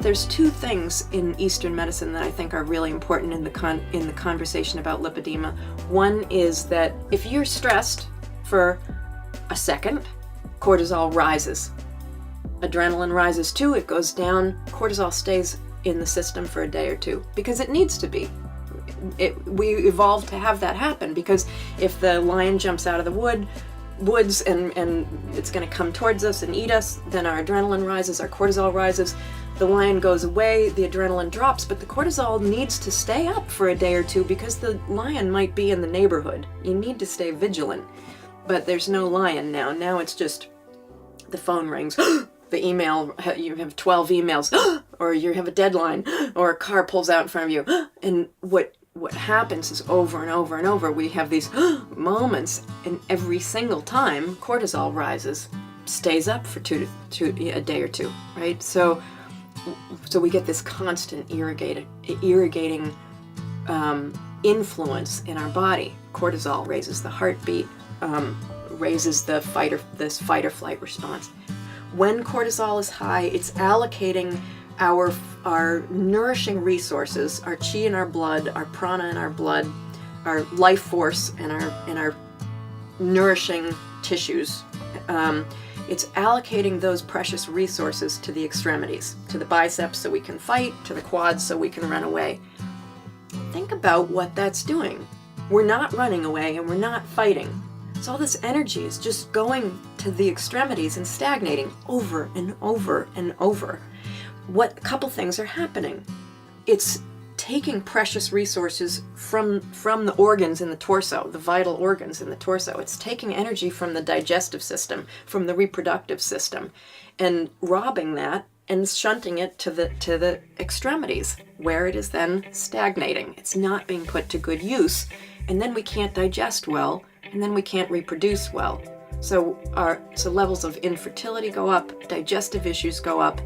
there's two things in Eastern medicine that I think are really important in the conversation about lipedema. One is that if you're stressed for a second, cortisol rises. Adrenaline rises too, it goes down. Cortisol stays in the system for a day or two because it needs to be. We evolved to have that happen, because if the lion jumps out of the woods and it's going to come towards us and eat us, then our adrenaline rises, our cortisol rises. The lion goes away, the adrenaline drops, but the cortisol needs to stay up for a day or two because the lion might be in the neighborhood. You need to stay vigilant. But there's no lion now. Now it's just the phone rings, the email, you have 12 emails, or you have a deadline, or a car pulls out in front of you. And what happens is over and over and over, we have these moments, and every single time cortisol rises, stays up for a day or two, right? So we get this constant irrigating influence in our body. Cortisol raises the heartbeat, raises the fight or flight response. When cortisol is high, it's allocating our nourishing resources, our chi in our blood, our prana in our blood, our life force, and our nourishing tissues. It's allocating those precious resources to the extremities, to the biceps so we can fight, to the quads so we can run away. Think about what that's doing. We're not running away and we're not fighting. So all this energy is just going to the extremities and stagnating over and over and over. A couple things are happening. It's taking precious resources from the organs in the torso, the vital organs in the torso. It's taking energy from the digestive system, from the reproductive system, and robbing that and shunting it to the extremities, where it is then stagnating. It's not being put to good use, and then we can't digest well, and then we can't reproduce well. So levels of infertility go up, digestive issues go up,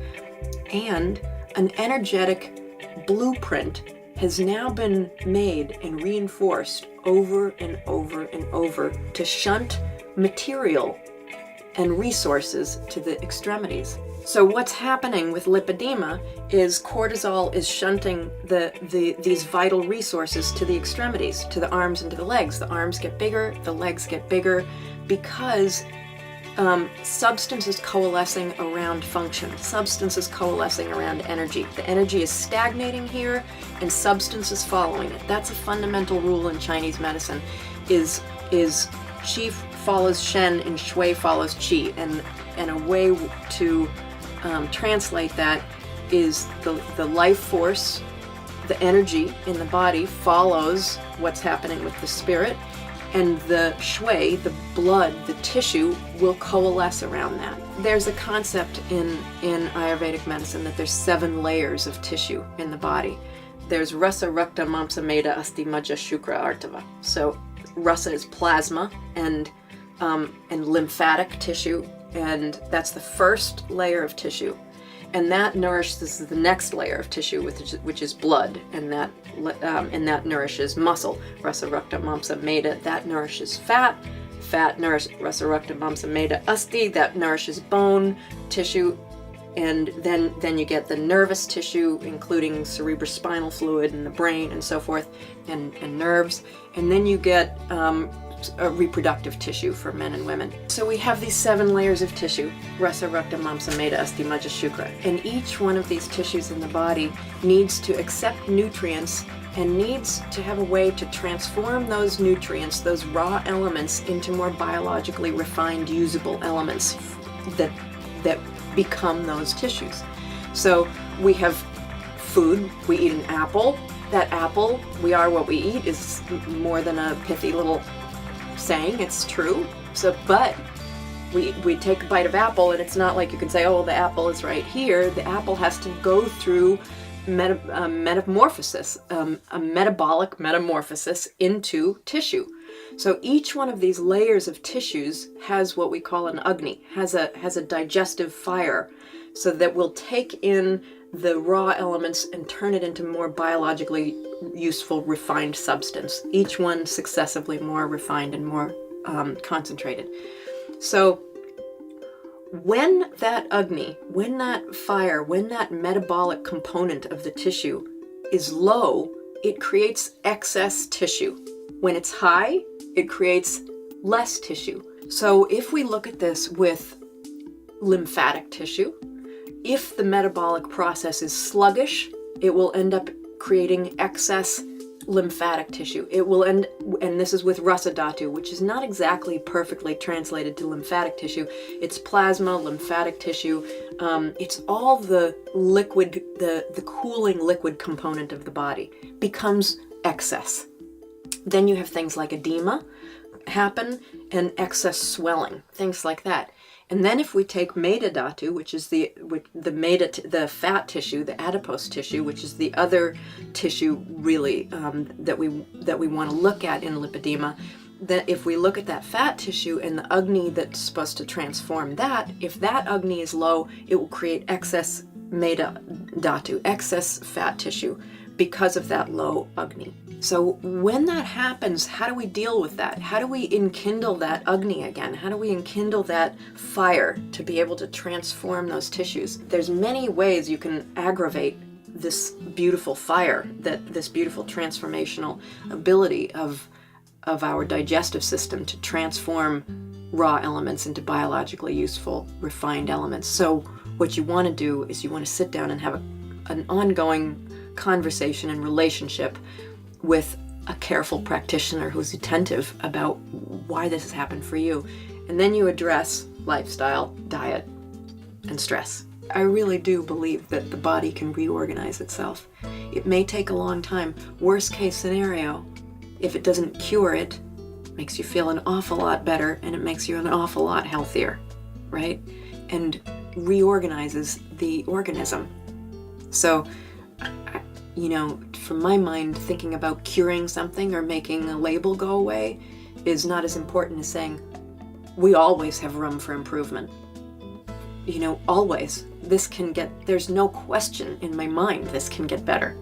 and an energetic blueprint has now been made and reinforced over and over and over to shunt material and resources to the extremities. So what's happening with lipedema is cortisol is shunting these vital resources to the extremities, to the arms and to the legs. The arms get bigger, the legs get bigger, because substance is coalescing around function. Substance is coalescing around energy. The energy is stagnating here, and substance is following it. That's a fundamental rule in Chinese medicine, is qi follows shen and shui follows qi. And a way to translate that is the life force, the energy in the body follows what's happening with the spirit, and the shui, the blood, the tissue, will coalesce around that. There's a concept in Ayurvedic medicine that there's 7 layers of tissue in the body. There's rasa, rakta, mamsa, meda, asti, majja, shukra, artava. So rasa is plasma and lymphatic tissue, and that's the first layer of tissue. And that nourishes the next layer of tissue, which is blood, and that nourishes muscle. Rasa, rakta, mamsa, meda, that nourishes fat. Fat nourishes rasa, rakta, mamsa, meda, asti, that nourishes bone tissue. And then you get the nervous tissue, including cerebrospinal fluid and the brain and so forth, and nerves. And then you get a reproductive tissue for men and women. So we have these 7 layers of tissue: rasa, rakta, mamsa, meda, asti, majja, shukra. And each one of these tissues in the body needs to accept nutrients and needs to have a way to transform those nutrients, those raw elements, into more biologically refined, usable elements that become those tissues. So we have food. We eat an apple. That apple, we are what we eat, is more than a pithy little saying. It's true. So, but we take a bite of apple, and it's not like you can say, oh, the apple is right here. The apple has to go through metamorphosis, a metabolic metamorphosis into tissue. So each one of these layers of tissues has what we call an agni, has a digestive fire, so that will take in the raw elements and turn it into more biologically useful, refined substance, each one successively more refined and more concentrated. So When that Agni, when that fire, when that metabolic component of the tissue is low, it creates excess tissue. When it's high, it creates less tissue. So if we look at this with lymphatic tissue, if the metabolic process is sluggish, it will end up creating excess lymphatic tissue. It will end, and this is with rasa dhatu, which is not exactly perfectly translated to lymphatic tissue. It's plasma, lymphatic tissue. It's all the liquid, the cooling liquid component of the body becomes excess. Then you have things like edema happen and excess swelling, things like that. And then if we take meta dhatu, which is the fat tissue, the adipose tissue, which is the other tissue really that we want to look at in lipedema, that if we look at that fat tissue and the Agni that's supposed to transform that, if that Agni is low, it will create excess meta dhatu, excess fat tissue because of that low Agni. So when that happens, how do we deal with that? How do we enkindle that Agni again? How do we enkindle that fire to be able to transform those tissues? There's many ways you can aggravate this beautiful fire, this beautiful transformational ability of our digestive system to transform raw elements into biologically useful, refined elements. So what you want to do is you want to sit down and have an ongoing conversation and relationship with a careful practitioner who's attentive about why this has happened for you. And then you address lifestyle, diet, and stress. I really do believe that the body can reorganize itself. It may take a long time. Worst case scenario, if it doesn't cure it, makes you feel an awful lot better and it makes you an awful lot healthier, right? And reorganizes the organism. So, from my mind, thinking about curing something or making a label go away is not as important as saying, we always have room for improvement. Always. There's no question in my mind this can get better.